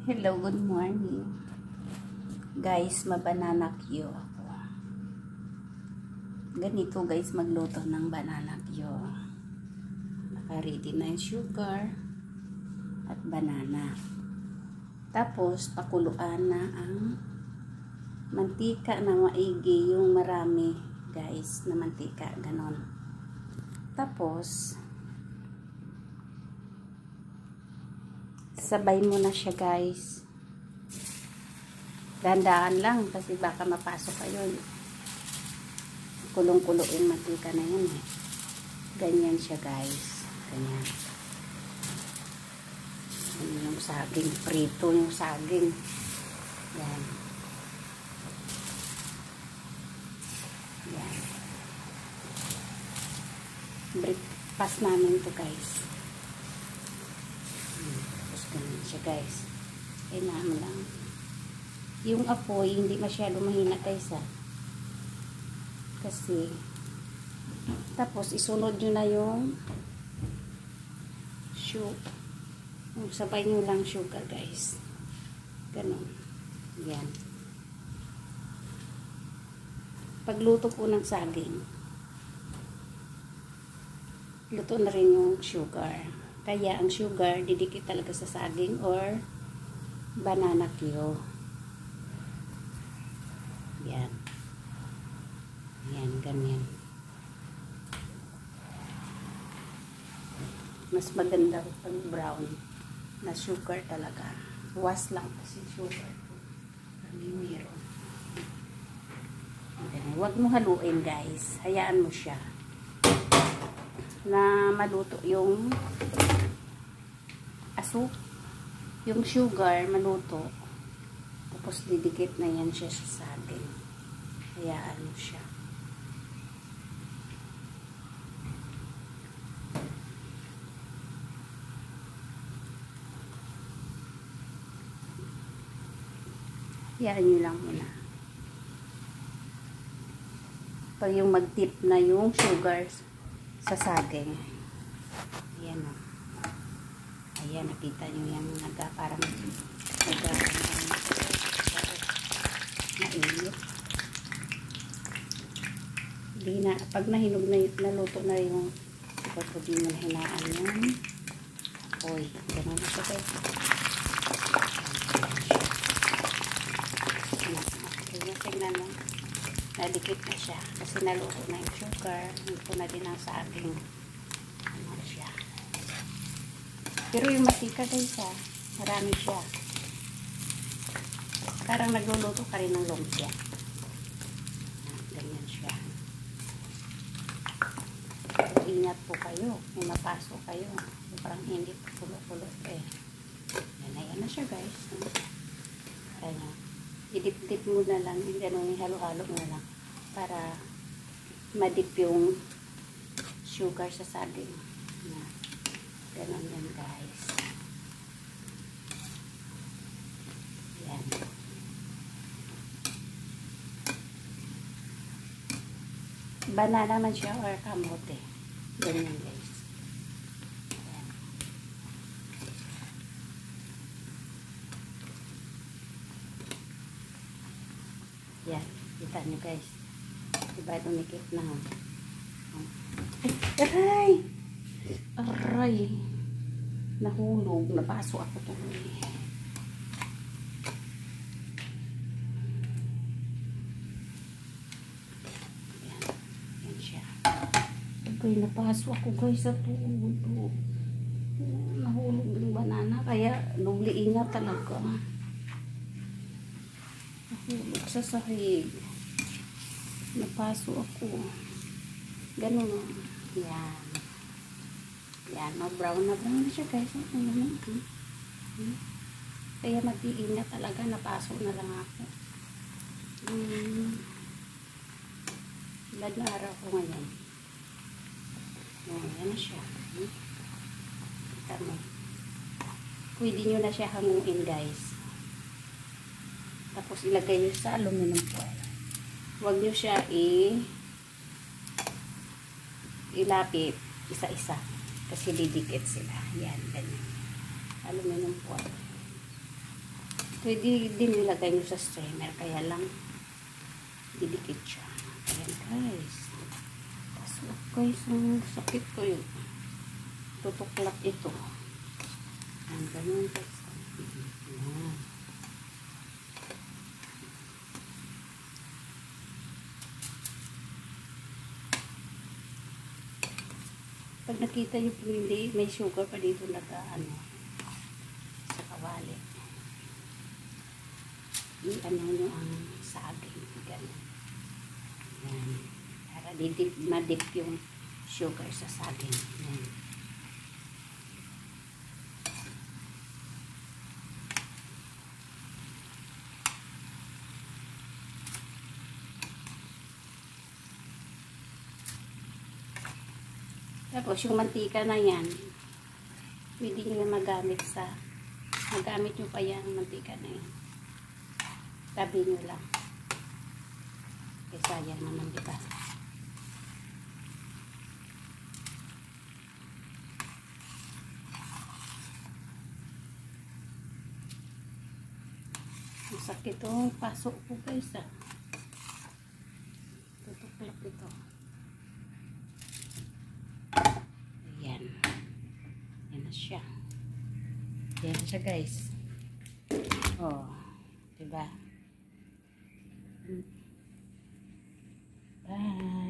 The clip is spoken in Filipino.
Hello, good morning. Guys, mabanana Q ako. Ganito guys, magluto ng banana Q. Naka-ready na yung sugar at banana. Tapos, pakuluan na ang mantika na maigi, yung marami guys, na mantika, ganon. Tapos, sabay mo na siya guys. Dandaan lang kasi baka mapasok kayo. Kulong-kulo yung mantika na yun eh. Ganyan siya guys. Ganyan. Ganyan yung saging. Prito yung saging. Yan. Yan. Breakfast namin to guys. Tapos ganyan siya guys. Kailangan mo lang. Yung apoy, hindi masyado mahina guys ha. Kasi, tapos isunod nyo na yung sabay nyo lang sugar guys. Ganon. Yan. Pagluto po ng saging, luto na rin yung sugar. Kaya ang sugar, didikit talaga sa saging or banana Q. Yan. Yan, ganyan. Mas maganda pag brown na sugar talaga. Was lang kasi sugar. Kami meron. Huwag mo haluin guys. Hayaan mo siya na maluto yung yung sugar maluto. Tapos didikit na yan siya sa saging. Hayaan mo siya. Hayaan nyo lang muna. Pag yung mag-tip na yung sugar sa saging. Ayan o. Ayan, nakita nyo yung parang mainit. Hindi na, pag nahinog na naluto na yung hindi mo na hinaan yun. Oy, gano'n na siya guys. Tingnan mo, nadikit na siya kasi naluto na yung sugar. Naluto na din ang saging. Ano siya. Pero yung matika guys ha, marami siya. Parang nagluluto ka rin ng lumpia. Ganyan siya. Ingat po kayo. May mapasok kayo. Parang hindi pulo-pulo eh. Yan na siya guys. Kaya, idip-dip mo na lang. Ganun, halo-halo na lang. Para madip yung sugar sa saging. Ganun yan guys. Yan. Banana man siya or kamote. Ganyan guys. Yan. Yan. Kita nyo guys. Diba dumikit na. Aray! Aray! Nahulog. Nabaso ako tuloy. Kaya napaso ako guys sa tulo. Nahulog yung banana. Kaya nubli ingat talaga. Nahulog sa sahig. Napaso ako. Ganun. Yan. Yan. Brown na siya guys. Kaya mag-iingat talaga. Napaso na lang ako. Ilan na araw ko ngayon. Yan na siya. Kita mo. Pwede nyo na siya hanguin guys. Tapos ilagay nyo sa aluminum foil. Huwag nyo siya ilapit isa-isa. Kasi didikit sila. Yan, ganyan. Aluminum foil. Pwede din ilagay nyo sa strainer, kaya lang didikit siya. Ayan guys. Tapos guys, ang sakit ko yun. Tutuklap ito. Ang ganun guys. Ayan. Pag nakita nyo po hindi, may sugar pa dito sa kawali. I-ano nyo ang saging. Ganun. Ayan. Para madip yung sugar sa saging. Ayan. Tapos yung mantika na yan, pwede nyo magamit nyo pa yan, mantika na yan. Tabi nyo lang. Kaya sayang naman, diba? Masakit oh, pasok po guys ah. Tutuklap ito. Ayan. Ayan na siya. Ayan na siya guys. Oh. Diba? Bye.